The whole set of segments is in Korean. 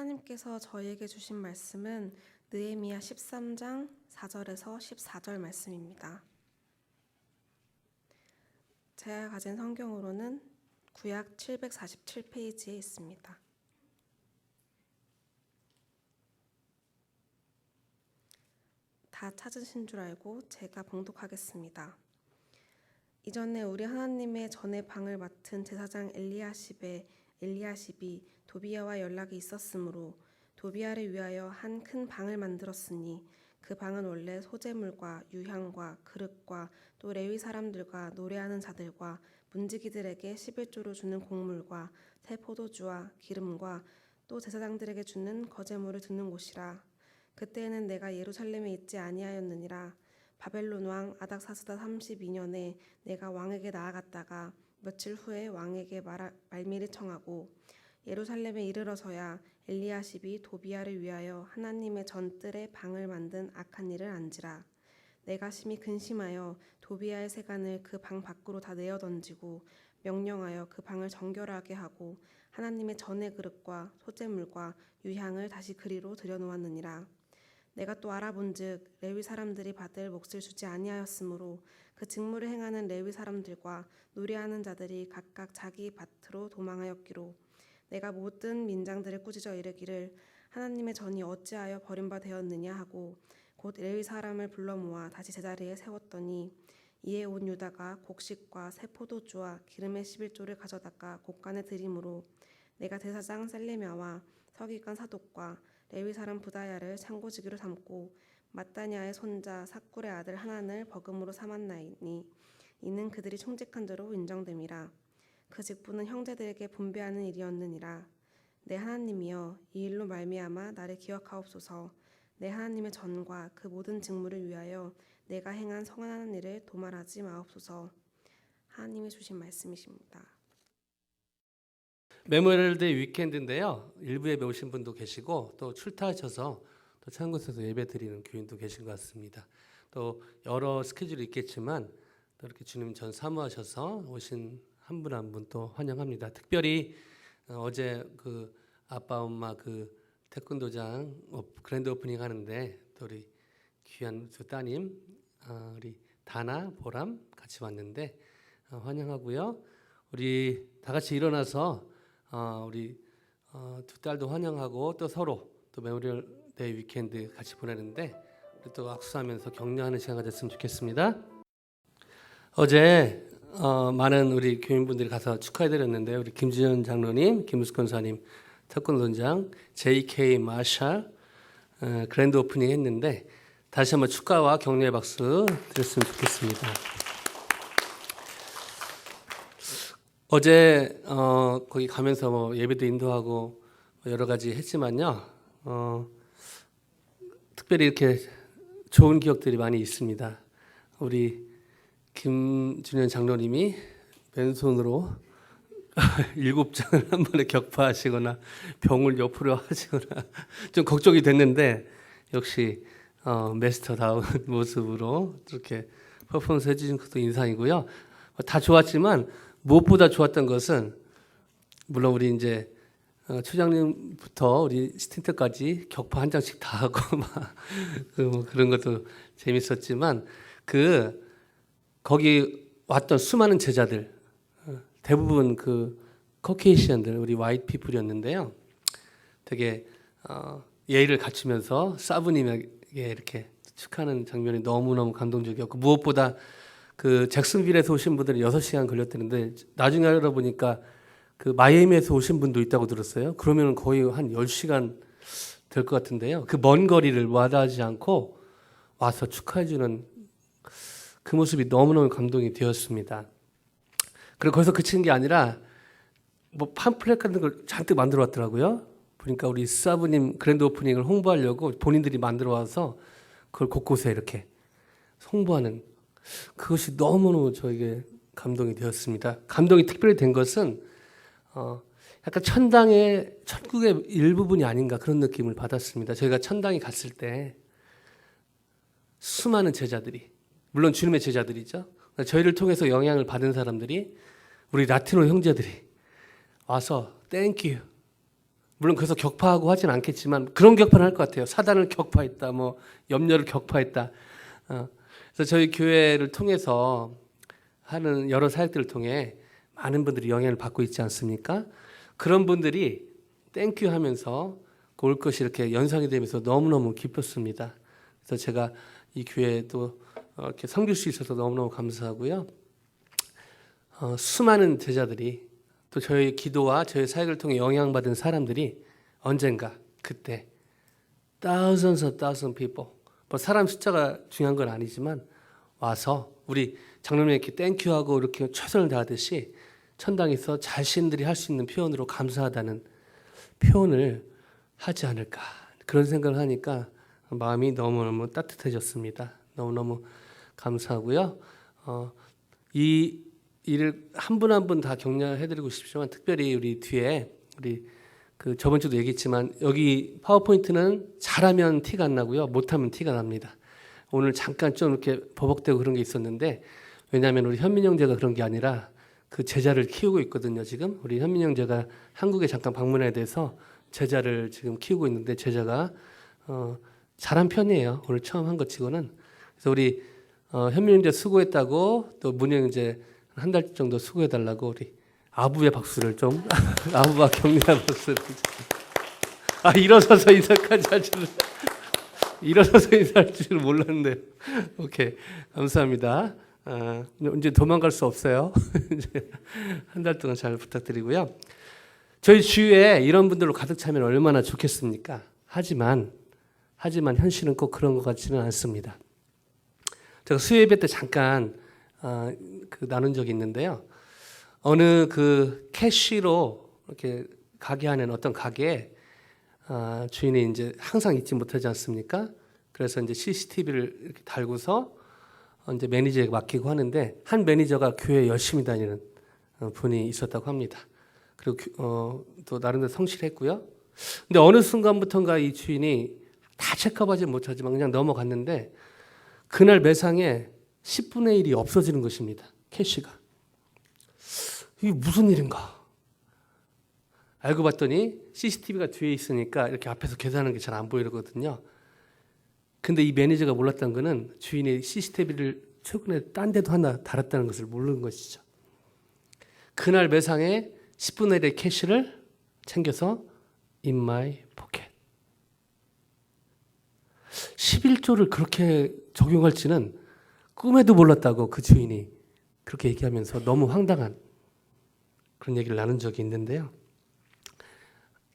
하나님께서 저희에게 주신 말씀은 느헤미야 13장 4절에서 14절 말씀입니다. 제가 가진 성경으로는 구약 747페이지에 있습니다. 다 찾으신 줄 알고 제가 봉독하겠습니다. 이전에 우리 하나님의 전에 방을 맡은 제사장 엘리야십이 도비야와 연락이 있었으므로 도비야를 위하여 한 큰 방을 만들었으니 그 방은 원래 소재물과 유향과 그릇과 또 레위 사람들과 노래하는 자들과 문지기들에게 11조로 주는 곡물과 새 포도주와 기름과 또 제사장들에게 주는 거제물을 두는 곳이라. 그때에는 내가 예루살렘에 있지 아니하였느니라. 바벨론 왕 아닥사스다 32년에 내가 왕에게 나아갔다가 며칠 후에 왕에게 말미를 청하고 예루살렘에 이르러서야 엘리야십이 도비야를 위하여 하나님의 전뜰에 방을 만든 악한 일을 안지라. 내가 심히 근심하여 도비야의 세간을 그 방 밖으로 다 내어 던지고 명령하여 그 방을 정결하게 하고 하나님의 전의 그릇과 소재물과 유향을 다시 그리로 들여놓았느니라. 내가 또 알아본즉 레위 사람들이 받을 몫을 주지 아니하였으므로 그 직무를 행하는 레위 사람들과 노래하는 자들이 각각 자기 밭으로 도망하였기로 내가 모든 민장들을 꾸짖어 이르기를 하나님의 전이 어찌하여 버림바 되었느냐 하고 곧 레위 사람을 불러 모아 다시 제자리에 세웠더니 이에 온 유다가 곡식과 새 포도주와 기름의 11조를 가져다가 곡간에 드림으로 내가 대사장 셀레미야와 서기관 사독과 레위 사람 부다야를 창고지기로 삼고 matthaniah의 손자 삭굴의 아들 하난을 버금으로 삼았나이니 이는 그들이 총직한 대로 인정됨이라. 그 직분은 형제들에게 분배하는 일이었느니라. 내 하나님이여 이 일로 말미암아 나를 기억하옵소서. 내 하나님의 전과 그 모든 직무를 위하여 내가 행한 성안하는 일을 도말하지 마옵소서. 하나님이 주신 말씀이십니다. 메모리얼데이 위켄드인데요. 일부 예배 오신 분도 계시고 또 출타하셔서 또 찬 곳에서 예배 드리는 교인도 계신 것 같습니다. 또 여러 스케줄이 있겠지만 또 이렇게 주님 전 사모하셔서 오신 한 분 한 분 또 환영합니다. 특별히 어제 그 아빠 엄마 그 태권도장 그랜드 오프닝 하는데 또 우리 귀한 두 따님 우리 다나 보람 같이 왔는데 환영하고요. 우리 다 같이 일어나서 우리 두 딸도 환영하고 또 서로 또 메모리얼 데이 위켄드 같이 보내는데 우리 또 악수하면서 격려하는 시간 가졌으면 좋겠습니다. 어제 많은 우리 교인분들이 가서 축하해드렸는데 우리 김준현 장로님, 김우숙 권사님, 태권도장, JK 마샬 그랜드 오프닝 했는데 다시 한번 축하와 격려의 박수 드렸으면 좋겠습니다. 어제 거기 가면서 뭐 예배도 인도하고 여러 가지 했지만요. 특별히 이렇게 좋은 기억들이 많이 있습니다. 우리 김준현 장로님이 맨손으로 7장을 한 번에 격파하시거나 병을 옆으로 하시거나 좀 걱정이 됐는데 역시 메스터다운 모습으로 이렇게 퍼포먼스 해주신 것도 인상이고요. 다 좋았지만 무엇보다 좋았던 것은 물론 우리 이제 초장님부터 우리 스틴트까지 격파 한 장씩 다 하고 막 그런 것도 재밌었지만 거기 왔던 수많은 제자들 대부분 그 커케이시언들 우리 화이트 피플이었는데요. 되게 예의를 갖추면서 사부님에게 이렇게 축하하는 장면이 너무너무 감동적이었고 무엇보다 그 잭슨빌에서 오신 분들이 6시간 걸렸다는데 나중에 알아보니까 그 마이애미에서 오신 분도 있다고 들었어요. 그러면 거의 한 10시간 될 것 같은데요. 그 먼 거리를 와닿지 않고 와서 축하해주는 그 모습이 너무너무 감동이 되었습니다. 그리고 거기서 그치는 게 아니라 뭐 팜플렛 같은 걸 잔뜩 만들어 왔더라고요. 보니까 우리 사부님 그랜드 오프닝을 홍보하려고 본인들이 만들어 와서 그걸 곳곳에 이렇게 홍보하는 그것이 너무너무 저에게 감동이 되었습니다. 감동이 특별히 된 것은 약간 천국의 일부분이 아닌가 그런 느낌을 받았습니다. 저희가 천당에 갔을 때 수많은 제자들이 물론 주님의 제자들이죠. 저희를 통해서 영향을 받은 사람들이 우리 라티노 형제들이 와서 땡큐 물론 그래서 격파하고 하진 않겠지만 그런 격파를 할 것 같아요. 사단을 격파했다, 뭐 염려를 격파했다. 그래서 저희 교회를 통해서 하는 여러 사역들을 통해 많은 분들이 영향을 받고 있지 않습니까? 그런 분들이 땡큐 하면서 올 것이 이렇게 연상이 되면서 너무너무 기뻤습니다. 그래서 제가 이 교회도 이렇게 섬길 수 있어서 너무너무 감사하고요. 수많은 제자들이 또 저희 기도와 저희 사역을 통해 영향받은 사람들이 언젠가 그때 thousands of thousand people, 뭐 사람 숫자가 중요한 건 아니지만 와서 우리 장로님 이렇게 땡큐하고 이렇게 최선을 다하듯이 천당에서 자신들이 할 수 있는 표현으로 감사하다는 표현을 하지 않을까, 그런 생각을 하니까 마음이 너무너무 따뜻해졌습니다. 너무너무 감사하고요. 이 일을 한 분 한 분 다 격려해드리고 싶지만 특별히 우리 뒤에 우리 그 저번 주도 얘기했지만 여기 파워포인트는 잘하면 티가 안 나고요, 못하면 티가 납니다. 오늘 잠깐 좀 이렇게 버벅대고 그런 게 있었는데, 왜냐하면 우리 현민 형제가 그런 게 아니라 그 제자를 키우고 있거든요. 지금 우리 현민 형제가 한국에 잠깐 방문해야 돼서 제자를 지금 키우고 있는데 제자가 잘한 편이에요. 오늘 처음 한 것 치고는. 그래서 우리 현민 형제 수고했다고, 또 문희 형제 한 달 정도 수고해달라고 우리 아부의 박수를 좀 아부와 격려의 박수를 일어서서 인사까지 할 줄은 일어서서 인사할 줄은 몰랐는데 오케이, 감사합니다. 이제 도망갈 수 없어요. 이제 한 달 동안 잘 부탁드리고요. 저희 주위에 이런 분들로 가득 차면 얼마나 좋겠습니까? 하지만 현실은 꼭 그런 것 같지는 않습니다. 제가 수요예배 때 잠깐 나눈 적이 있는데요. 어느 그 캐시로 이렇게 가게 하는 어떤 가게에 주인이 이제 항상 잊지 못하지 않습니까? 그래서 이제 CCTV를 이렇게 달고서 이제 매니저에게 맡기고 하는데, 한 매니저가 교회에 열심히 다니는 분이 있었다고 합니다. 그리고 또 나름대로 성실했고요. 근데 어느 순간부터인가 이 주인이 다 체크업하지 못하지만 그냥 넘어갔는데 그날 매상에 10분의 1이 없어지는 것입니다. 캐시가. 이게 무슨 일인가? 알고 봤더니 CCTV가 뒤에 있으니까 이렇게 앞에서 계산하는 게 잘 안 보이거든요. 근데 이 매니저가 몰랐던 거는 주인이 CCTV를 최근에 딴 데도 하나 달았다는 것을 모르는 것이죠. 그날 매상에 10분의 1의 캐시를 챙겨서 in my pocket. 11조를 그렇게 적용할지는 꿈에도 몰랐다고 그 주인이 그렇게 얘기하면서 너무 황당한 그런 얘기를 나눈 적이 있는데요.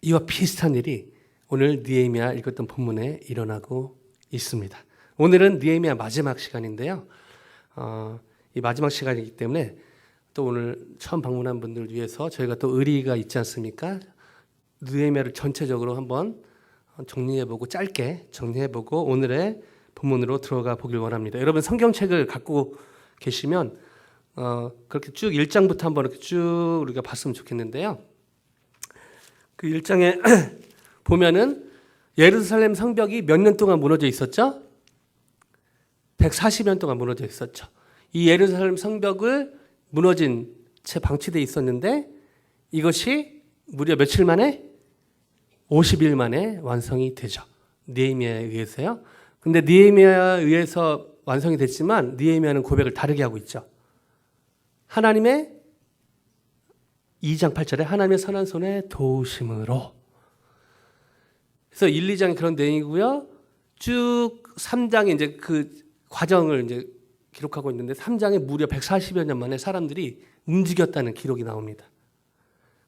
이와 비슷한 일이 오늘 느헤미야 읽었던 본문에 일어나고 있습니다. 오늘은 느헤미야 마지막 시간인데요. 이 마지막 시간이기 때문에 또 오늘 처음 방문한 분들을 위해서 저희가 또 의리가 있지 않습니까? 느헤미야를 전체적으로 한번 정리해보고 짧게 정리해보고 오늘의 본문으로 들어가 보길 원합니다. 여러분 성경책을 갖고 계시면 그렇게 쭉 1장부터 한번 이렇게 쭉 우리가 봤으면 좋겠는데요. 그 1장에 보면은 예루살렘 성벽이 몇 년 동안 무너져 있었죠? 140년 동안 무너져 있었죠. 이 예루살렘 성벽을 무너진 채 방치되어 있었는데 이것이 무려 며칠 만에 50일 만에 완성이 되죠. 느헤미야에 의해서요. 근데 느헤미야에 의해서 완성이 됐지만 느헤미야는 고백을 다르게 하고 있죠. 하나님의 2장 8절에 하나님의 선한 손에 도우심으로. 그래서 1, 2장이 그런 내용이고요. 쭉 3장에 이제 그 과정을 이제 기록하고 있는데 3장에 무려 140여 년 만에 사람들이 움직였다는 기록이 나옵니다.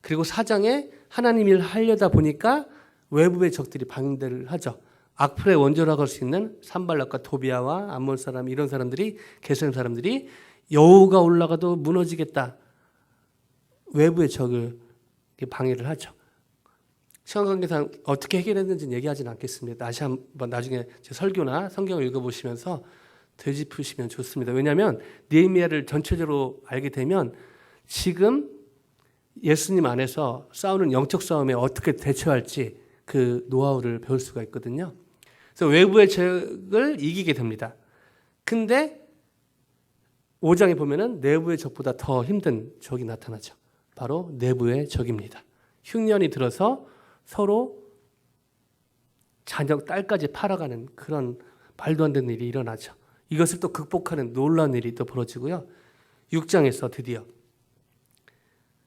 그리고 4장에 하나님 일을 하려다 보니까 외부의 적들이 반대를 하죠. 악플의 원조라고 할 수 있는 산발락과 도비아와 암몬 사람 이런 사람들이 게셈 사람들이 여호가 올라가도 무너지겠다. 외부의 적을 방해를 하죠. 시간 관계상 어떻게 해결했는지는 얘기하지는 않겠습니다. 다시 한번 나중에 제 설교나 성경을 읽어보시면서 되짚으시면 좋습니다. 왜냐하면 느헤미야를 전체적으로 알게 되면 지금 예수님 안에서 싸우는 영적 싸움에 어떻게 대처할지 그 노하우를 배울 수가 있거든요. 그래서 외부의 적을 이기게 됩니다. 근데 5장에 보면은 내부의 적보다 더 힘든 적이 나타나죠. 바로 내부의 적입니다. 흉년이 들어서 서로 자녀 딸까지 팔아가는 그런 말도 안 되는 일이 일어나죠. 이것을 또 극복하는 놀라운 일이 또 벌어지고요. 6장에서 드디어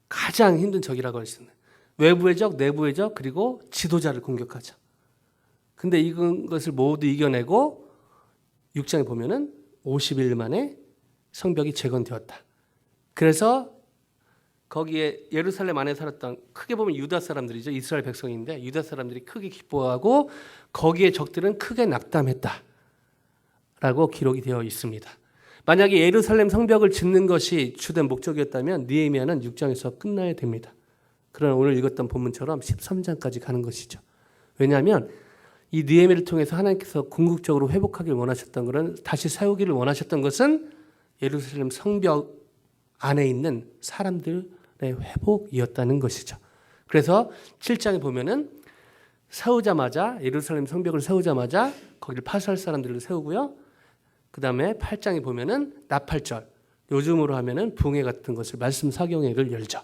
가장 힘든 적이라고 할 수 있는 외부의 적, 내부의 적, 그리고 지도자를 공격하죠. 근데 이것을 모두 이겨내고 6장에 보면은 50일 만에 성벽이 재건되었다. 그래서 거기에 예루살렘 안에 살았던 크게 보면 유다 사람들이죠. 이스라엘 백성인데 유다 사람들이 크게 기뻐하고 거기에 적들은 크게 낙담했다 라고 기록이 되어 있습니다. 만약에 예루살렘 성벽을 짓는 것이 주된 목적이었다면 느헤미야는 6장에서 끝나야 됩니다. 그러나 오늘 읽었던 본문처럼 13장까지 가는 것이죠. 왜냐하면 이 느헤미야를 통해서 하나님께서 궁극적으로 회복하기를 원하셨던 것은, 다시 세우기를 원하셨던 것은 예루살렘 성벽 안에 있는 사람들의 회복이었다는 것이죠. 그래서 7장에 보면은 세우자마자 예루살렘 성벽을 세우자마자 거기를 파수할 사람들을 세우고요. 그 다음에 8장에 보면은 나팔절, 요즘으로 하면은 붕괴 같은 것을 말씀 사경회를 열죠.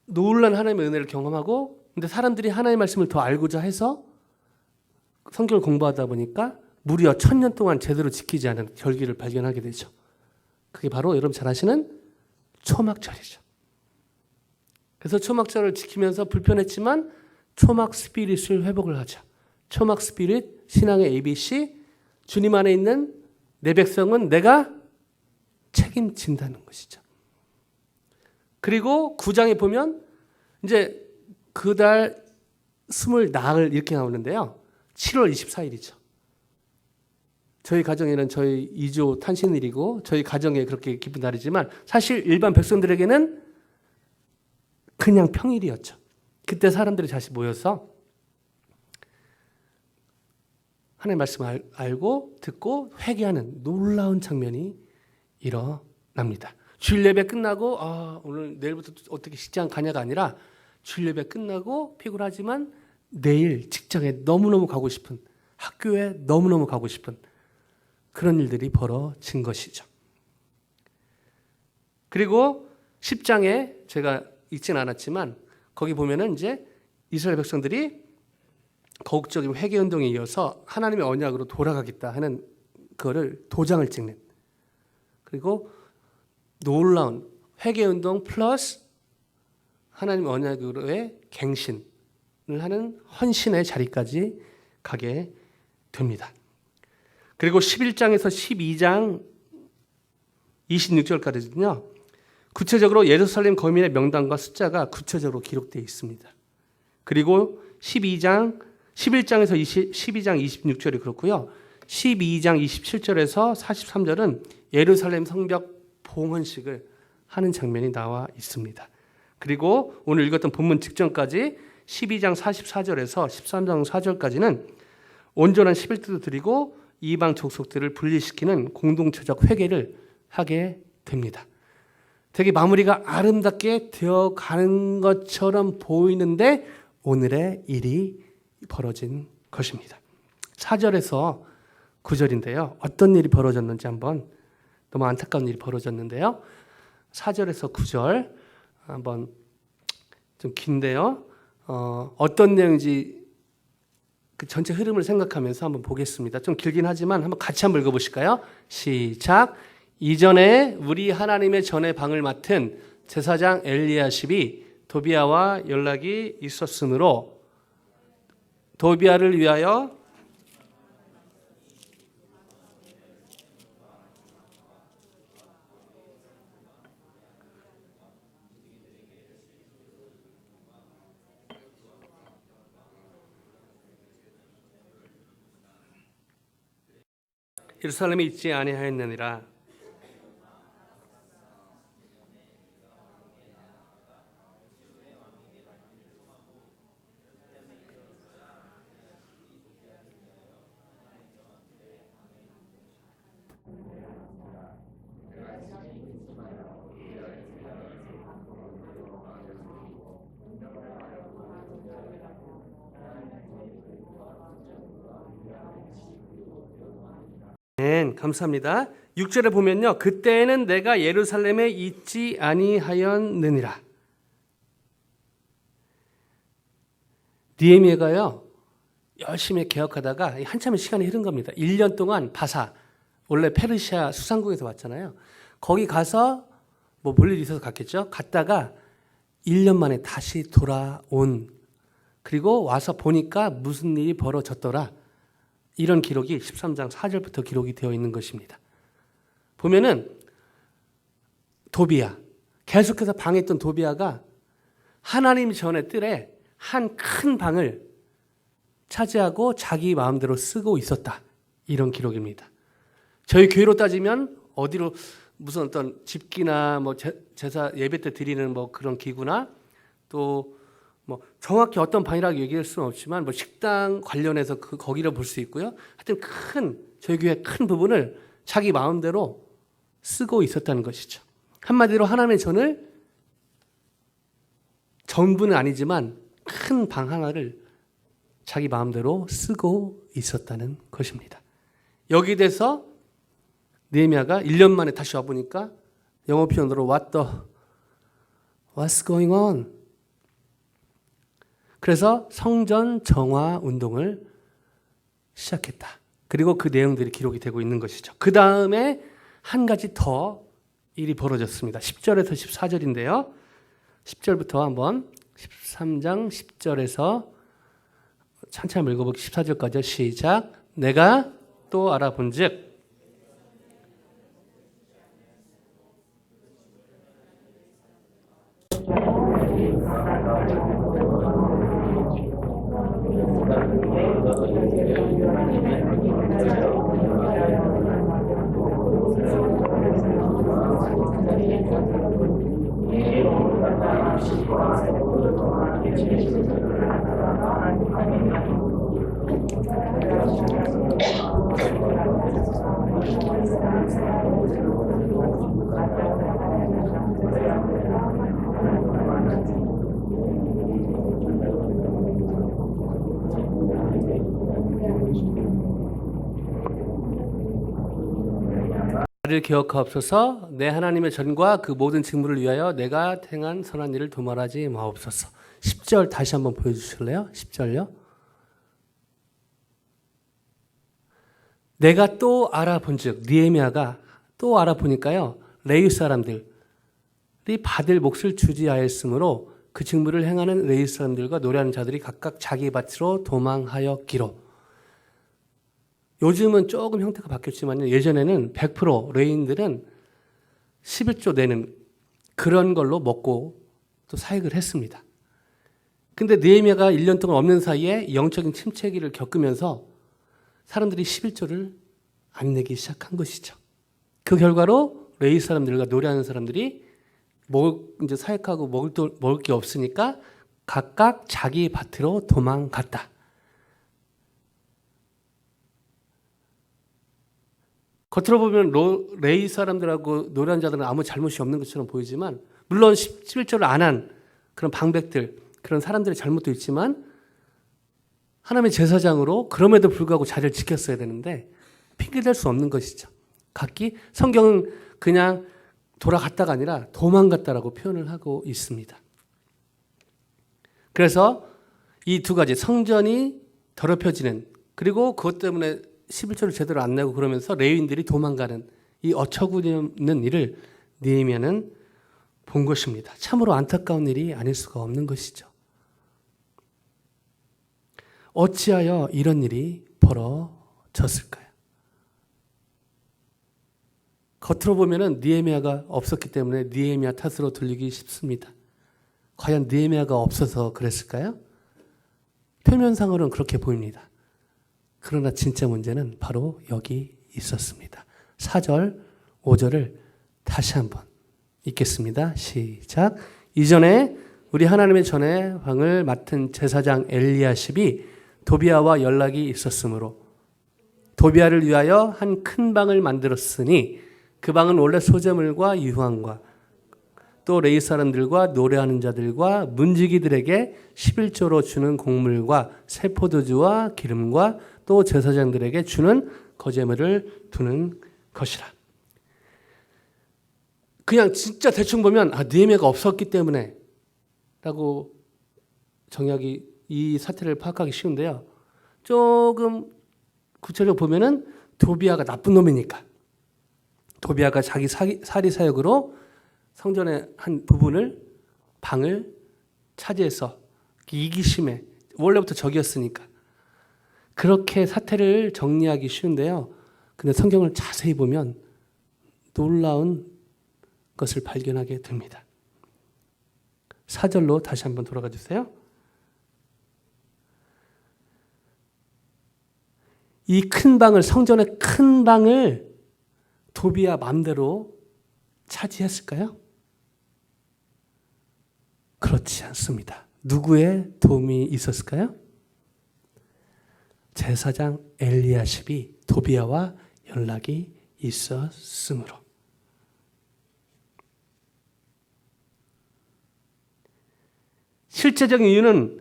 놀란 하나님의 은혜를 경험하고, 근데 사람들이 하나님의 말씀을 더 알고자 해서 성경을 공부하다 보니까 무려 1000년 동안 제대로 지키지 않은 결기를 발견하게 되죠. 그게 바로 여러분 잘 아시는 초막절이죠. 그래서 초막절을 지키면서 불편했지만 초막 스피릿을 회복을 하죠. 초막 스피릿, 신앙의 ABC, 주님 안에 있는 내 백성은 내가 책임진다는 것이죠. 그리고 9장에 보면 이제 그달 20나흘 이렇게 나오는데요. 7월 24일이죠. 저희 가정에는 저희 2조 탄신일이고 저희 가정에 그렇게 기쁜 날이지만 사실 일반 백성들에게는 그냥 평일이었죠. 그때 사람들이 다시 모여서 하나님의 말씀을 알고 듣고 회개하는 놀라운 장면이 일어납니다. 주일 예배 끝나고 오늘 내일부터 어떻게 직장 가냐가 아니라 주일 예배 끝나고 피곤하지만 내일 직장에 너무너무 가고 싶은, 학교에 너무너무 가고 싶은 그런 일들이 벌어진 것이죠. 그리고 10장에 제가 읽진 않았지만 거기 보면은 이제 이스라엘 백성들이 거국적인 회개 운동에 이어서 하나님의 언약으로 돌아가겠다 하는 그거를 도장을 찍는, 그리고 놀라운 회개 운동 플러스 하나님의 언약으로의 갱신을 하는 헌신의 자리까지 가게 됩니다. 그리고 11장에서 12장 26절까지는요. 구체적으로 예루살렘 거민의 명단과 숫자가 구체적으로 기록되어 있습니다. 그리고 11장에서 12장 26절이 그렇고요. 12장 27절에서 43절은 예루살렘 성벽 봉헌식을 하는 장면이 나와 있습니다. 그리고 오늘 읽었던 본문 직전까지 12장 44절에서 13장 4절까지는 온전한 11조도 드리고 이방 족속들을 분리시키는 공동체적 회개를 하게 됩니다. 되게 마무리가 아름답게 되어가는 것처럼 보이는데 오늘의 일이 벌어진 것입니다. 4절에서 9절인데요. 어떤 일이 벌어졌는지 한번, 너무 안타까운 일이 벌어졌는데요. 4절에서 9절 한번 좀 긴데요. 어떤 내용인지 그 전체 흐름을 생각하면서 한번 보겠습니다. 좀 길긴 하지만 한번 같이 한번 읽어보실까요? 시작. 이전에 우리 하나님의 전의 방을 맡은 제사장 엘리야십이 도비아와 연락이 있었으므로 도비아를 위하여 예루살렘에 있지 아니하였느니라. 감사합니다. 6절에 보면요. 그때에는 내가 예루살렘에 있지 아니하였느니라. 느헤미야가요 열심히 개혁하다가 한참의 시간이 흐른 겁니다. 1년 동안 바사, 원래 페르시아 수상국에서 왔잖아요. 거기 가서 뭐 볼 일이 있어서 갔겠죠. 갔다가 1년 만에 다시 돌아온, 그리고 와서 보니까 무슨 일이 벌어졌더라. 이런 기록이 13장 4절부터 기록이 되어 있는 것입니다. 보면은 도비야, 계속해서 방했던 도비야가 하나님 전의 뜰에 한 큰 방을 차지하고 자기 마음대로 쓰고 있었다. 이런 기록입니다. 저희 교회로 따지면 어디로 무슨 어떤 집기나 뭐 제사 예배 때 드리는 뭐 그런 기구나 또 뭐 정확히 어떤 방이라고 얘기할 수는 없지만 뭐 식당 관련해서 거기를 볼 수 있고요. 하여튼 저희 교회 큰 부분을 자기 마음대로 쓰고 있었다는 것이죠. 한마디로 하나님의 전을 전부는 아니지만 큰 방 하나를 자기 마음대로 쓰고 있었다는 것입니다. 여기에 대해서 느헤미야가 1년 만에 다시 와보니까 영어 표현으로 What's going on? 그래서 성전 정화 운동을 시작했다. 그리고 그 내용들이 기록이 되고 있는 것이죠. 그 다음에 한 가지 더 일이 벌어졌습니다. 10절에서 14절인데요. 10절부터 한번 13장 10절에서 찬찬히 읽어보기 14절까지 시작. 내가 또 알아본즉 나를 기억하옵소서. 내 하나님의 전과 그 모든 직무를 위하여 내가 행한 선한 일을 도말하지 마옵소서. 10절 다시 한번 보여주실래요? 10절요. 내가 또 알아본즉, 느헤미야가 또 알아보니까요, 레위 사람들이 받을 몫을 주지하였으므로 그 직무를 행하는 레위 사람들과 노래하는 자들이 각각 자기 밭으로 도망하였기로. 요즘은 조금 형태가 바뀌었지만 예전에는 100% 레위인들은 11조 내는 그런 걸로 먹고 또 사역을 했습니다. 근데 느헤미야가 1년 동안 없는 사이에 영적인 침체기를 겪으면서 사람들이 11조를 안 내기 시작한 것이죠. 그 결과로 레위 사람들과 노래하는 사람들이 이제 사역하고 먹을 게 없으니까 각각 자기 밭으로 도망갔다. 겉으로 보면 레위 사람들하고 노래하는 자들은 아무 잘못이 없는 것처럼 보이지만, 물론 11조를 안 한 그런 방백들, 그런 사람들의 잘못도 있지만 하나님의 제사장으로 그럼에도 불구하고 자리를 지켰어야 되는데 핑계댈 수 없는 것이죠. 각기 성경은 그냥 돌아갔다가 아니라 도망갔다라고 표현을 하고 있습니다. 그래서 이 두 가지, 성전이 더럽혀지는, 그리고 그것 때문에 11조를 제대로 안 내고 그러면서 레위인들이 도망가는 이 어처구니없는 일을 느헤미야는 본 것입니다. 참으로 안타까운 일이 아닐 수가 없는 것이죠. 어찌하여 이런 일이 벌어졌을까요? 겉으로 보면은 느헤미야가 없었기 때문에 느헤미야 탓으로 들리기 쉽습니다. 과연 느헤미야가 없어서 그랬을까요? 표면상으로는 그렇게 보입니다. 그러나 진짜 문제는 바로 여기 있었습니다. 4절, 5절을 다시 한번 읽겠습니다. 시작. 이전에 우리 하나님의 전에 방을 맡은 제사장 엘리야십이 도비야와 연락이 있었으므로 도비야를 위하여 한 큰 방을 만들었으니 그 방은 원래 소재물과 유황과 또 레위 사람들과 노래하는 자들과 문지기들에게 11조로 주는 곡물과 새 포도주와 기름과 또 제사장들에게 주는 거제물을 두는 것이라. 그냥 진짜 대충 보면 느헤미야가 없었기 때문에 라고 정의하기 이 사태를 파악하기 쉬운데요. 조금 구체적으로 보면은 도비아가 나쁜 놈이니까 도비아가 자기 사리 사역으로 성전의 한 부분을 방을 차지해서 이기심에 원래부터 적이었으니까 그렇게 사태를 정리하기 쉬운데요. 근데 성경을 자세히 보면 놀라운 것을 발견하게 됩니다. 4절로 다시 한번 돌아가 주세요. 이 큰 방을 성전의 큰 방을 도비아 맘대로 차지했을까요? 그렇지 않습니다. 누구의 도움이 있었을까요? 제사장 엘리야십이 도비아와 연락이 있었으므로. 실제적인 이유는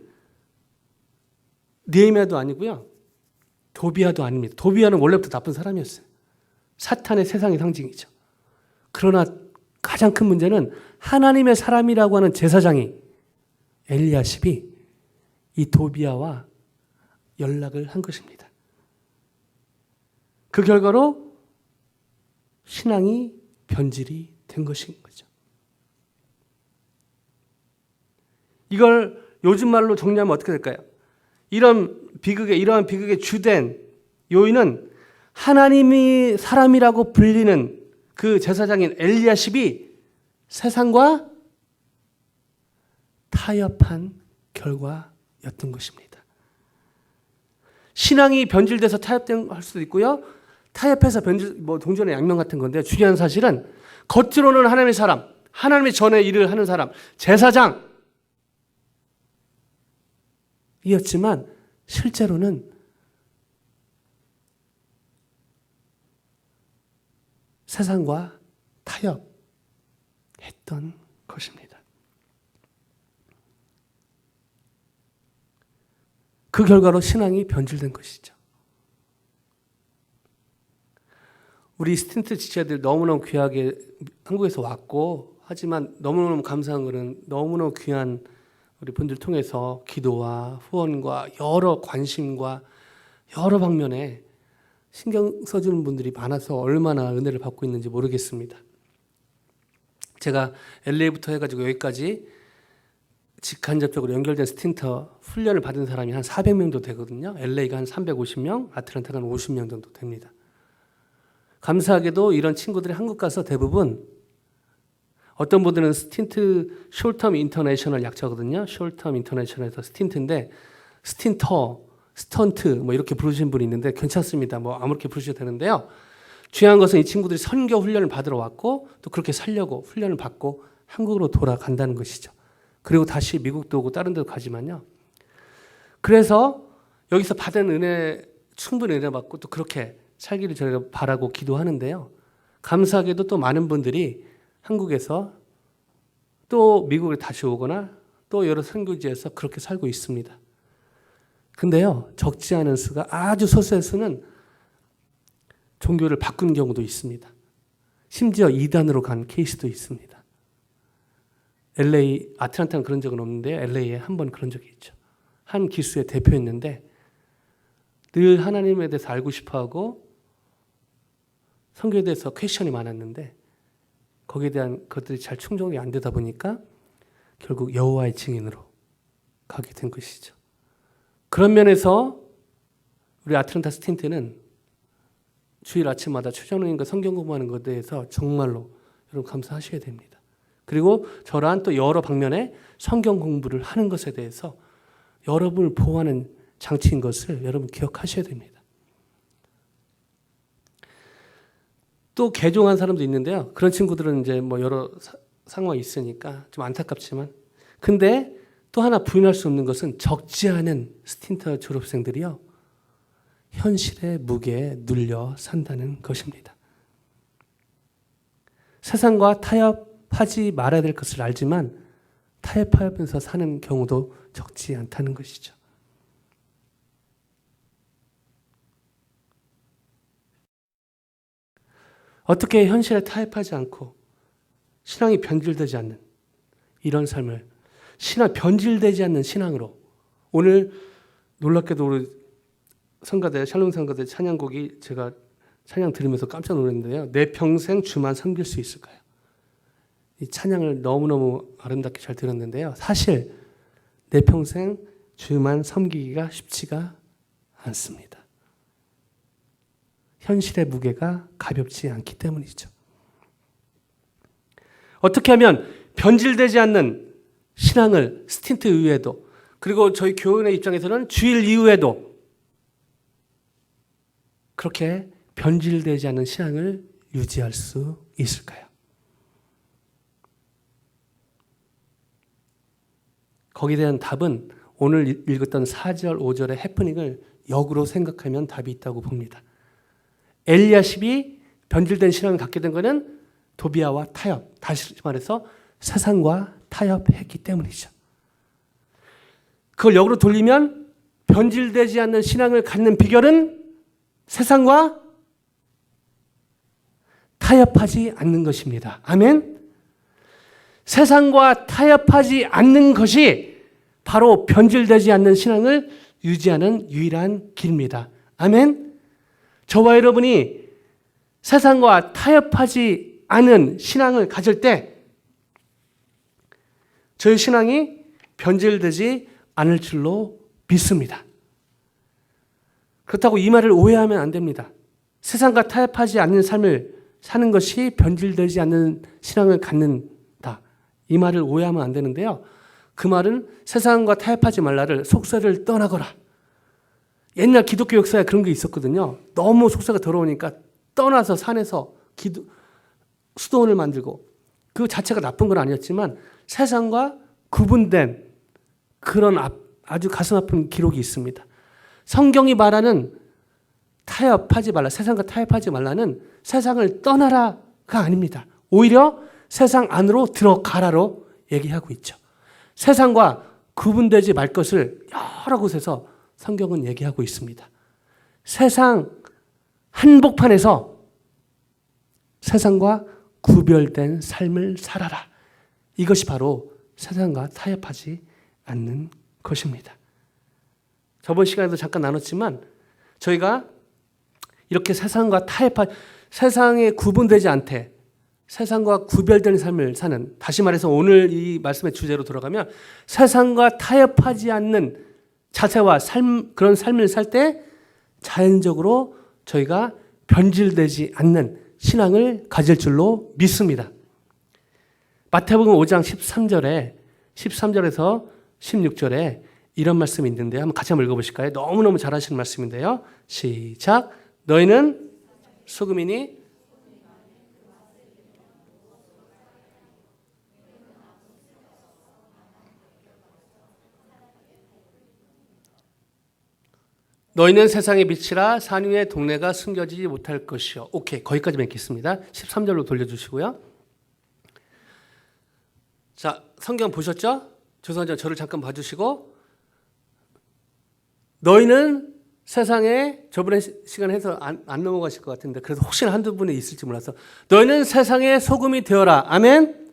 느헤미야도 아니고요. 도비아도 아닙니다. 도비아는 원래부터 나쁜 사람이었어요. 사탄의 세상의 상징이죠. 그러나 가장 큰 문제는 하나님의 사람이라고 하는 제사장이 엘리야십이 이 도비아와 연락을 한 것입니다. 그 결과로 신앙이 변질이 된 것인 거죠. 이걸 요즘 말로 정리하면 어떻게 될까요? 이러한 비극의 주된 요인은 하나님이 사람이라고 불리는 그 제사장인 엘리야십이 세상과 타협한 결과였던 것입니다. 신앙이 변질돼서 타협된 할 수도 있고요. 타협해서 동전의 양면 같은 건데 중요한 사실은 겉으로는 하나님의 사람, 하나님의 전의 일을 하는 사람, 제사장이었지만 실제로는 세상과 타협했던 것입니다. 그 결과로 신앙이 변질된 것이죠. 우리 스틴트 지체들 너무너무 귀하게 한국에서 왔고 하지만 너무너무 감사한 것은 너무너무 귀한 우리 분들 통해서 기도와 후원과 여러 관심과 여러 방면에 신경 써주는 분들이 많아서 얼마나 은혜를 받고 있는지 모르겠습니다. 제가 LA부터 해가지고 여기까지 직간접적으로 연결된 스틴터 훈련을 받은 사람이 한 400명 정도 되거든요. LA가 한 350명, 아틀란타가 한 50명 정도 됩니다. 감사하게도 이런 친구들이 한국 가서 대부분 어떤 분들은 스틴트 숄텀 인터내셔널 약자거든요. 숄텀 인터내셔널에서 스틴트인데 스틴터, 스턴트 뭐 이렇게 부르시는 분이 있는데 괜찮습니다. 뭐 아무렇게 부르셔도 되는데요. 중요한 것은 이 친구들이 선교 훈련을 받으러 왔고 또 그렇게 살려고 훈련을 받고 한국으로 돌아간다는 것이죠. 그리고 다시 미국도 오고 다른 데도 가지만요. 그래서 여기서 받은 은혜, 충분히 은혜 받고 또 그렇게 살기를 저희가 바라고 기도하는데요. 감사하게도 또 많은 분들이 한국에서 또 미국에 다시 오거나 또 여러 선교지에서 그렇게 살고 있습니다. 근데요, 적지 않은 수가 아주 소수의 수는 종교를 바꾼 경우도 있습니다. 심지어 이단으로 간 케이스도 있습니다. LA, 아틀란타는 그런 적은 없는데요. LA에 한 번 그런 적이 있죠. 한 기수의 대표였는데 늘 하나님에 대해서 알고 싶어하고 성경에 대해서 퀘션이 많았는데 거기에 대한 것들이 잘 충족이 안 되다 보니까 결국 여호와의 증인으로 가게 된 것이죠. 그런 면에서 우리 아틀란타 스틴트는 주일 아침마다 최전우님과 성경 공부하는 것에 대해서 정말로 여러분 감사하셔야 됩니다. 그리고 저러한 또 여러 방면의 성경 공부를 하는 것에 대해서 여러분을 보호하는 장치인 것을 여러분 기억하셔야 됩니다. 또 개종한 사람도 있는데요. 그런 친구들은 이제 뭐 여러 상황이 있으니까 좀 안타깝지만 근데 또 하나 부인할 수 없는 것은 적지 않은 스틴터 졸업생들이요. 현실의 무게에 눌려 산다는 것입니다. 세상과 타협하지 말아야 될 것을 알지만 타협하면서 사는 경우도 적지 않다는 것이죠. 어떻게 현실에 타협하지 않고 신앙이 변질되지 않는 이런 삶을 변질되지 않는 신앙으로 오늘 놀랍게도 우리 성가대, 샬롬 성가대 찬양곡이 제가 찬양 들으면서 깜짝 놀랐는데요. 내 평생 주만 섬길 수 있을까요? 이 찬양을 너무너무 아름답게 잘 들었는데요. 사실 내 평생 주만 섬기기가 쉽지가 않습니다. 현실의 무게가 가볍지 않기 때문이죠. 어떻게 하면 변질되지 않는 신앙을 스틴트 이후에도, 그리고 저희 교인의 입장에서는 주일 이후에도 그렇게 변질되지 않는 신앙을 유지할 수 있을까요? 거기에 대한 답은 오늘 읽었던 4절, 5절의 해프닝을 역으로 생각하면 답이 있다고 봅니다. 엘리야십이 변질된 신앙을 갖게 된 것은 도비아와 타협, 다시 말해서 세상과 타협했기 때문이죠. 그걸 역으로 돌리면 변질되지 않는 신앙을 갖는 비결은 세상과 타협하지 않는 것입니다. 아멘. 세상과 타협하지 않는 것이 바로 변질되지 않는 신앙을 유지하는 유일한 길입니다. 아멘. 저와 여러분이 세상과 타협하지 않은 신앙을 가질 때 저희 신앙이 변질되지 않을 줄로 믿습니다. 그렇다고 이 말을 오해하면 안 됩니다. 세상과 타협하지 않는 삶을 사는 것이 변질되지 않는 신앙을 갖는다. 이 말을 오해하면 안 되는데요. 그 말은 세상과 타협하지 말라를 속세를 떠나거라. 옛날 기독교 역사에 그런 게 있었거든요. 너무 속세가 더러우니까 떠나서 산에서 수도원을 만들고, 그 자체가 나쁜 건 아니었지만 세상과 구분된 그런 아주 가슴 아픈 기록이 있습니다. 성경이 말하는 타협하지 말라, 세상과 타협하지 말라는 세상을 떠나라가 아닙니다. 오히려 세상 안으로 들어가라로 얘기하고 있죠. 세상과 구분되지 말 것을 여러 곳에서 성경은 얘기하고 있습니다. 세상 한복판에서 세상과 구별된 삶을 살아라. 이것이 바로 세상과 타협하지 않는 것입니다. 저번 시간에도 잠깐 나눴지만 저희가 이렇게 세상과 세상에 구분되지 않되 세상과 구별된 삶을 사는, 다시 말해서 오늘 이 말씀의 주제로 돌아가면 세상과 타협하지 않는 자세와 그런 삶을 살 때 자연적으로 저희가 변질되지 않는 신앙을 가질 줄로 믿습니다. 마태복음 5장 13절에서 16절에 이런 말씀이 있는데요. 같이 한번 읽어보실까요? 너무너무 잘하시는 말씀인데요. 시작. 너희는 소금이니 너희는 세상의 빛이라 산 위의 동네가 숨겨지지 못할 것이요. 오케이, 거기까지 맺겠습니다. 13절로 돌려주시고요. 자, 성경 보셨죠? 죄송하지만 저를 잠깐 봐주시고, 너희는 세상에, 저번에 시간 해서 안 넘어가실 것 같은데 그래도 혹시나 한두 분이 있을지 몰라서, 너희는 세상의 소금이 되어라. 아멘.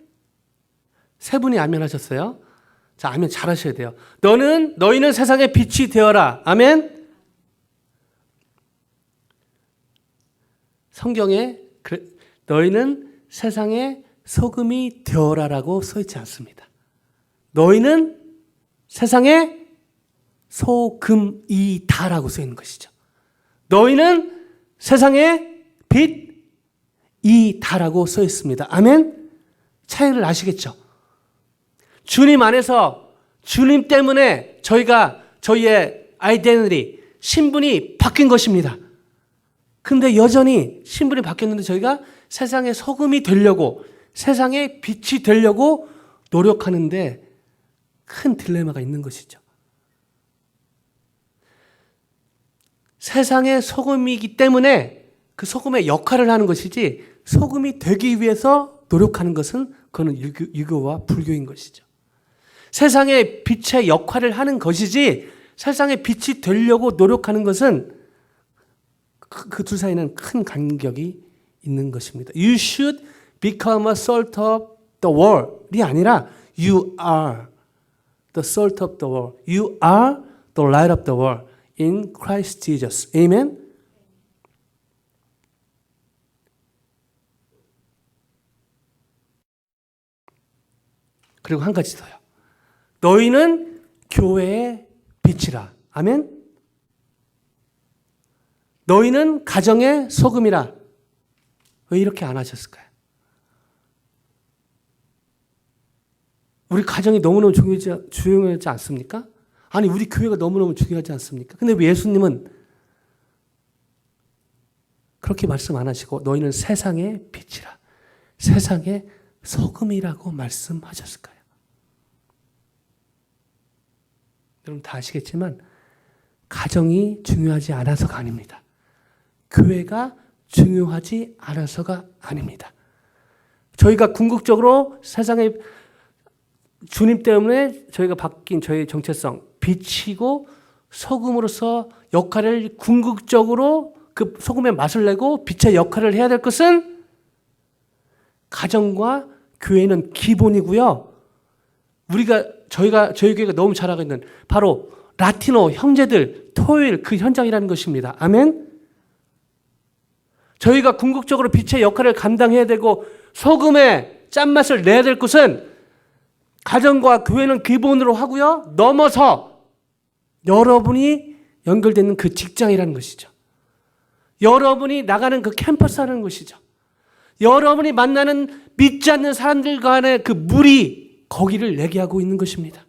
세 분이 아멘 하셨어요. 자, 아멘 잘 하셔야 돼요. 너희는 세상의 빛이 되어라. 아멘. 성경에 너희는 세상의 소금이 되어라라고 써 있지 않습니다. 너희는 세상의 소금이다라고 써 있는 것이죠. 너희는 세상의 빛이다라고 써 있습니다. 아멘. 차이를 아시겠죠? 주님 안에서, 주님 때문에 저희의 아이덴티티, 신분이 바뀐 것입니다. 근데 여전히 신분이 바뀌었는데 저희가 세상의 소금이 되려고, 세상의 빛이 되려고 노력하는데 큰 딜레마가 있는 것이죠. 세상의 소금이기 때문에 그 소금의 역할을 하는 것이지, 소금이 되기 위해서 노력하는 것은 그거는 유교와 불교인 것이죠. 세상의 빛의 역할을 하는 것이지 세상의 빛이 되려고 노력하는 것은 그 둘 사이는 큰 간격이 있는 것입니다. You should become a salt of the world이 아니라 You are the salt of the world. You are the light of the world in Christ Jesus. Amen? 그리고 한 가지 더요. 너희는 교회의 빛이라. 아멘? 너희는 가정의 소금이라. 왜 이렇게 안 하셨을까요? 우리 가정이 너무너무 중요하지 않습니까? 아니, 우리 교회가 너무너무 중요하지 않습니까? 근데 왜 예수님은 그렇게 말씀 안 하시고 너희는 세상의 빛이라, 세상의 소금이라고 말씀하셨을까요? 여러분 다 아시겠지만 가정이 중요하지 않아서가 아닙니다. 교회가 중요하지 않아서가 아닙니다. 저희가 궁극적으로 세상에 주님 때문에 저희가 바뀐 저희의 정체성, 빛이고 소금으로서 역할을 궁극적으로 그 소금의 맛을 내고 빛의 역할을 해야 될 것은 가정과 교회는 기본이고요. 저희 교회가 너무 잘하고 있는 바로 라티노 형제들 토요일 그 현장이라는 것입니다. 아멘? 저희가 궁극적으로 빛의 역할을 감당해야 되고 소금의 짠맛을 내야 될 것은 가정과 교회는 기본으로 하고요. 넘어서 여러분이 연결되는 그 직장이라는 것이죠. 여러분이 나가는 그 캠퍼스라는 것이죠. 여러분이 만나는 믿지 않는 사람들 간의 그 물이 거기를 내게 하고 있는 것입니다.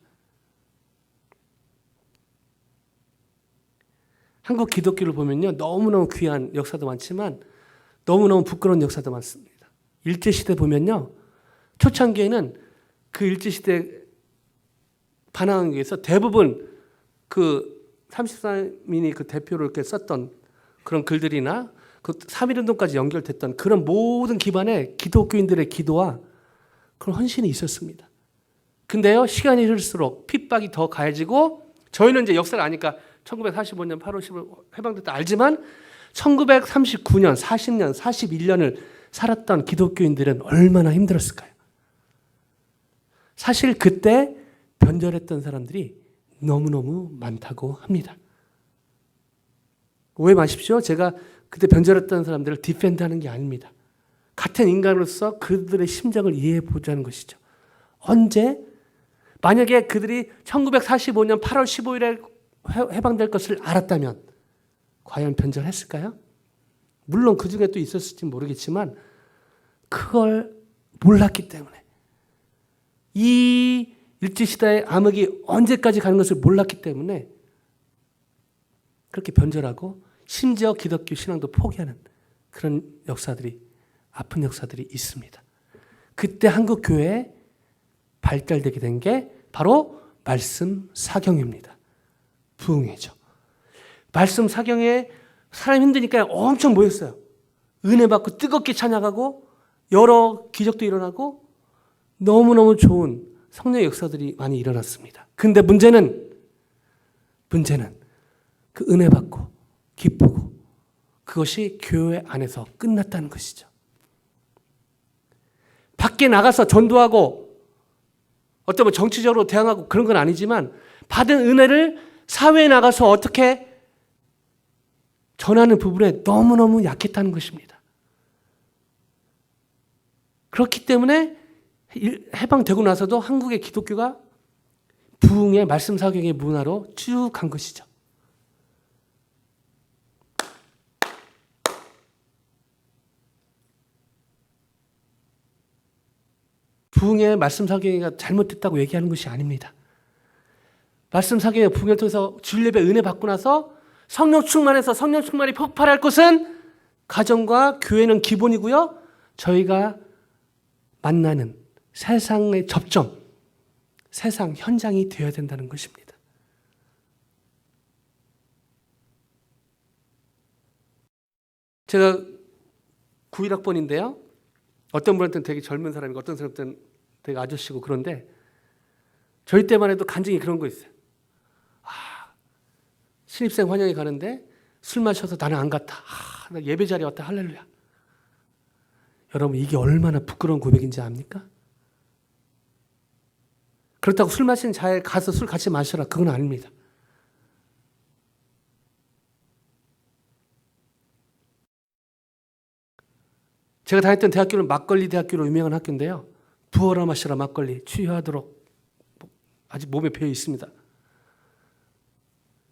한국 기독교를 보면요. 너무너무 귀한 역사도 많지만 너무너무 부끄러운 역사도 많습니다. 일제시대 보면요. 초창기에는 그 일제시대 반항하기 위해서 대부분 그 33인이 그 대표를 이렇게 썼던 그런 글들이나 그 3.1운동까지 연결됐던 그런 모든 기반에 기독교인들의 기도와 그런 헌신이 있었습니다. 근데요, 시간이 흐를수록 핍박이 더 가해지고 저희는 이제 역사를 아니까 1945년 8월 10일 해방됐다 알지만 1939년, 40년, 41년을 살았던 기독교인들은 얼마나 힘들었을까요? 사실 그때 변절했던 사람들이 너무너무 많다고 합니다. 오해 마십시오. 제가 그때 변절했던 사람들을 디펜드하는 게 아닙니다. 같은 인간으로서 그들의 심정을 이해해 보자는 것이죠. 언제? 만약에 그들이 1945년 8월 15일에 해방될 것을 알았다면 과연 변절했을까요? 물론 그 중에 또 있었을지 모르겠지만 그걸 몰랐기 때문에 이 일제시대의 암흑이 언제까지 가는 것을 몰랐기 때문에 그렇게 변절하고 심지어 기독교 신앙도 포기하는 그런 역사들이 아픈 역사들이 있습니다. 그때 한국 교회에 발달되게 된 게 바로 말씀 사경입니다. 부흥회죠. 말씀 사경에 사람이 힘드니까 엄청 모였어요. 은혜 받고 뜨겁게 찬양하고 여러 기적도 일어나고 너무너무 좋은 성령의 역사들이 많이 일어났습니다. 근데 문제는 그 은혜 받고 기쁘고 그것이 교회 안에서 끝났다는 것이죠. 밖에 나가서 전도하고 어떤 뭐 정치적으로 대항하고 그런 건 아니지만 받은 은혜를 사회에 나가서 어떻게 전하는 부분에 너무너무 약했다는 것입니다. 그렇기 때문에 해방되고 나서도 한국의 기독교가 부흥의 말씀 사경의 문화로 쭉 간 것이죠. 부흥의 말씀 사경이가 잘못됐다고 얘기하는 것이 아닙니다. 말씀 사경의 부흥을 통해서 주일 예배 은혜 받고 나서 성령 충만해서 성령 충만이 폭발할 것은 가정과 교회는 기본이고요. 저희가 만나는 세상의 접점, 세상 현장이 되어야 된다는 것입니다. 제가 91학번인데요. 어떤 분한테는 되게 젊은 사람이고 어떤 사람한테는 되게 아저씨고 그런데 저희 때만 해도 간증이 그런 거 있어요. 신입생 환영회 가는데 술 마셔서 나는 안 갔다. 나 예배 자리에 왔다. 할렐루야. 여러분 이게 얼마나 부끄러운 고백인지 압니까? 그렇다고 술 마시는 자리에 가서 술 같이 마셔라. 그건 아닙니다. 제가 다녔던 대학교는 막걸리 대학교로 유명한 학교인데요. 부어라 마셔라 막걸리 취하도록 아직 몸에 배어 있습니다.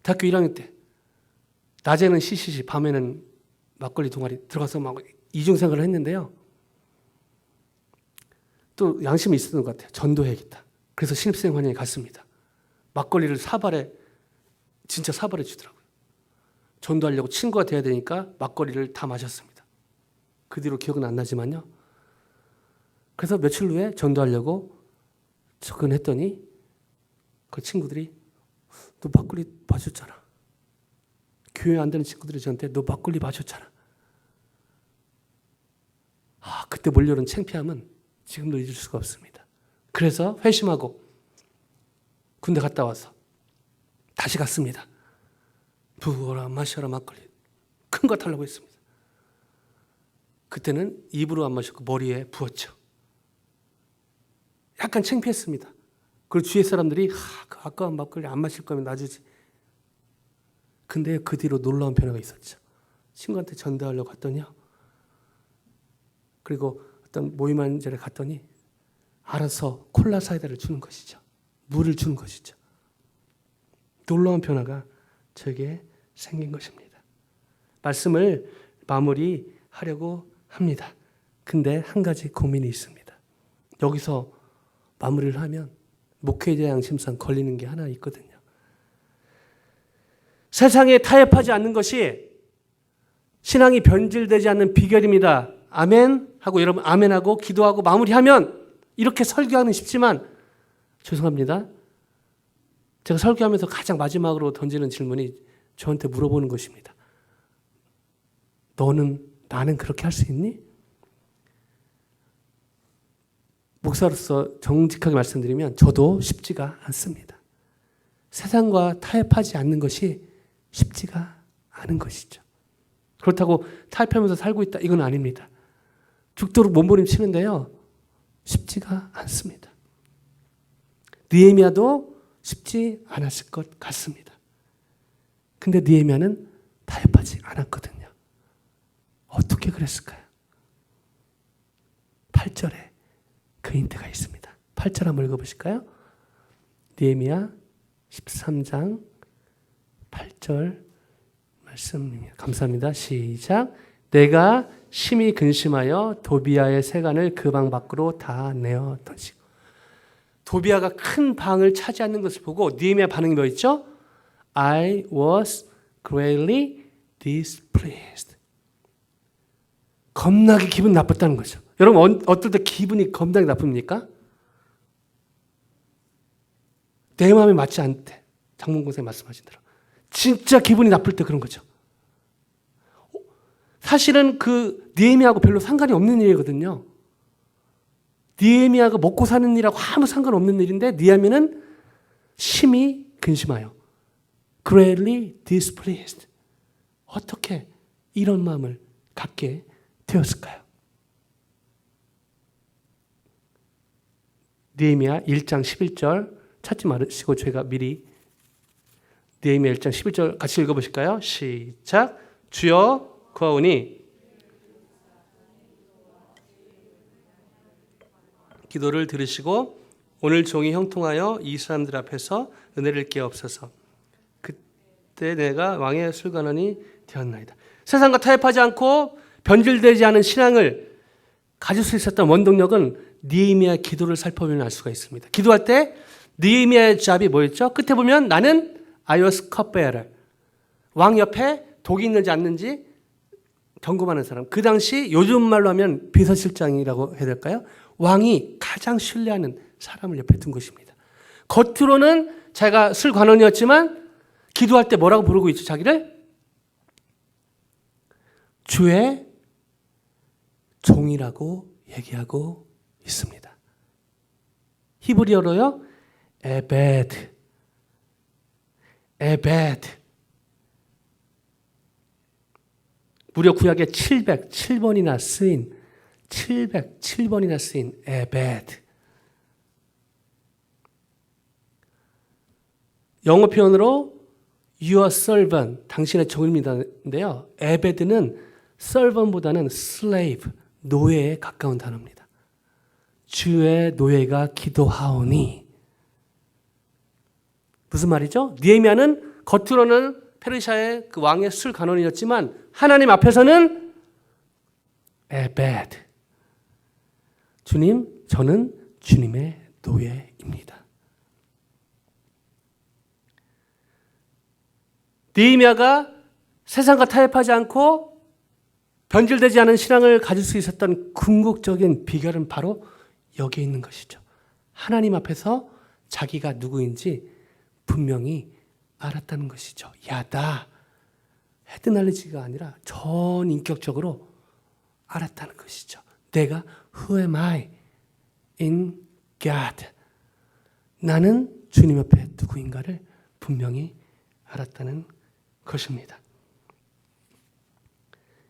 대학교 1학년 때 낮에는 CCC, 밤에는 막걸리 동아리 들어가서 막 이중생활을 했는데요. 또 양심이 있었던 것 같아요. 전도해야겠다. 그래서 신입생 환영회 갔습니다. 막걸리를 진짜 사발에 주더라고요. 전도하려고 친구가 돼야 되니까 막걸리를 다 마셨습니다. 그 뒤로 기억은 안 나지만요. 그래서 며칠 후에 전도하려고 접근했더니 그 친구들이 너 막걸리 마셨잖아. 교회 안 되는 친구들이 저한테 너 막걸리 마셨잖아. 그때 몰려오는 창피함은 지금도 잊을 수가 없습니다. 그래서 회심하고 군대 갔다 와서 다시 갔습니다. 부어라 마셔라 막걸리 큰 거 타려고 했습니다. 그때는 입으로 안 마셨고 머리에 부었죠. 약간 창피했습니다. 그리고 주위의 사람들이 그 아까운 막걸리 안 마실 거면 놔주지. 근데 그 뒤로 놀라운 변화가 있었죠. 친구한테 전달하려고 갔더니요. 그리고 어떤 모임하는 자리에 갔더니 알아서 콜라 사이다를 주는 것이죠. 물을 주는 것이죠. 놀라운 변화가 저에게 생긴 것입니다. 말씀을 마무리하려고 합니다. 근데 한 가지 고민이 있습니다. 여기서 마무리를 하면 목회자 양심상 걸리는 게 하나 있거든요. 세상에 타협하지 않는 것이 신앙이 변질되지 않는 비결입니다. 아멘 하고 여러분 아멘하고 기도하고 마무리하면 이렇게 설교하는 쉽지만 죄송합니다. 제가 설교하면서 가장 마지막으로 던지는 질문이 저한테 물어보는 것입니다. 나는 그렇게 할 수 있니? 목사로서 정직하게 말씀드리면 저도 쉽지가 않습니다. 세상과 타협하지 않는 것이 쉽지가 않은 것이죠. 그렇다고 타협하면서 살고 있다 이건 아닙니다. 죽도록 몸부림치는데요. 쉽지가 않습니다. 느헤미야도 쉽지 않았을 것 같습니다. 근데 느헤미야는 타협하지 않았거든요. 어떻게 그랬을까요? 8절에 그 힌트가 있습니다. 8절 한번 읽어보실까요? 느헤미야 13장 8절 말씀입니다. 감사합니다. 시작. 내가 심히 근심하여 도비아의 세간을 그 방 밖으로 다 내어 던지고. 도비아가 큰 방을 차지하는 것을 보고 느헤미야 반응이 뭐였죠? I was greatly displeased. 겁나게 기분 나빴다는 거죠. 여러분 어떨 때 기분이 겁나게 나쁩니까? 내 마음에 맞지 않대. 장문공사님 말씀하신 대로. 진짜 기분이 나쁠 때 그런 거죠. 사실은 그 느헤미야하고 별로 상관이 없는 일이거든요. 느헤미야가 먹고 사는 일하고 아무 상관없는 일인데 느헤미야는 심히 근심하여 greatly displeased. 어떻게 이런 마음을 갖게 되었을까요? 느헤미야 1장 11절 찾지 마시고 제가 미리 느헤미야 1장 11절 같이 읽어보실까요? 시작. 주여 구하오니 기도를 들으시고 오늘 종이 형통하여 이 사람들 앞에서 은혜를 깨옵소서. 그때 내가 왕의 술관원이 되었나이다. 세상과 타협하지 않고 변질되지 않은 신앙을 가질 수 있었던 원동력은 느헤미야의 기도를 살펴보면 알 수가 있습니다. 기도할 때 느헤미야의 잡이 뭐였죠? 끝에 보면 나는 I was cupbearer. 왕 옆에 독이 있는지 않는지 점검하는 사람. 그 당시 요즘 말로 하면 비서실장이라고 해야 될까요? 왕이 가장 신뢰하는 사람을 옆에 둔 것입니다. 겉으로는 자기가 술관원이었지만 기도할 때 뭐라고 부르고 있죠? 자기를? 주의 종이라고 얘기하고 있습니다. 히브리어로요. 에베드. 무려 구약에 707번이나 쓰인 707번이나 쓰인 에베드. 영어 표현으로 your servant, 당신의 종입니다인데요. 에베드는 servant보다는 slave, 노예에 가까운 단어입니다. 주의 노예가 기도하오니. 무슨 말이죠? 느헤미야는 겉으로는 페르시아의 그 왕의 술 간원이었지만 하나님 앞에서는 에베드. 주님, 저는 주님의 노예입니다. 느헤미야가 세상과 타협하지 않고 변질되지 않은 신앙을 가질 수 있었던 궁극적인 비결은 바로 여기에 있는 것이죠. 하나님 앞에서 자기가 누구인지 분명히 알았다는 것이죠. 야다. 헤드날리지가 아니라 전인격적으로 알았다는 것이죠. 내가 Who am I in God? 나는 주님 앞에 누구인가를 분명히 알았다는 것입니다.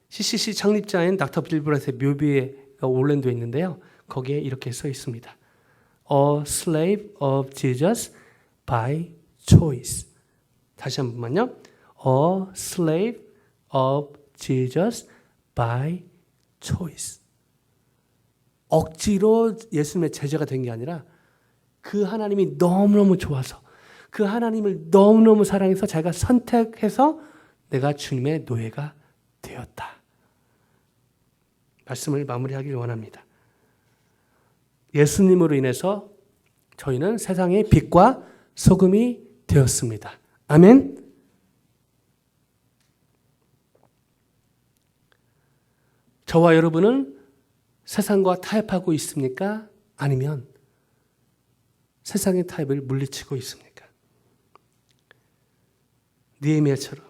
CCC 창립자인 닥터 빌브라트의 묘비가 올랜도에 있는데요. 거기에 이렇게 써 있습니다. A slave of Jesus by choice. 다시 한 번만요. A slave of Jesus by choice. 억지로 예수님의 제자가 된 게 아니라 그 하나님이 너무너무 좋아서 그 하나님을 너무너무 사랑해서 자기가 선택해서 내가 주님의 노예가 되었다. 말씀을 마무리하길 원합니다. 예수님으로 인해서 저희는 세상의 빛과 소금이 되었습니다. 아멘. 저와 여러분은 세상과 타협하고 있습니까? 아니면 세상의 타협을 물리치고 있습니까? 느헤미야처럼,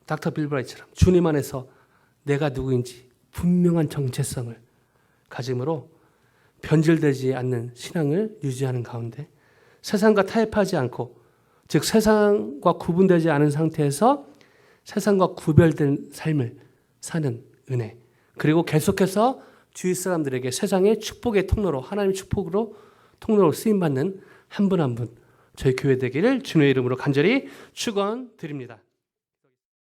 닥터 빌브라이처럼 주님 안에서 내가 누구인지 분명한 정체성을 가짐으로 변질되지 않는 신앙을 유지하는 가운데 세상과 타협하지 않고, 즉 세상과 구분되지 않은 상태에서 세상과 구별된 삶을 사는 은혜, 그리고 계속해서 주위 사람들에게 세상의 축복의 통로로, 하나님의 축복으로 통로로 쓰임받는 한 분 한 분 저희 교회 되기를 주님의 이름으로 간절히 축원드립니다.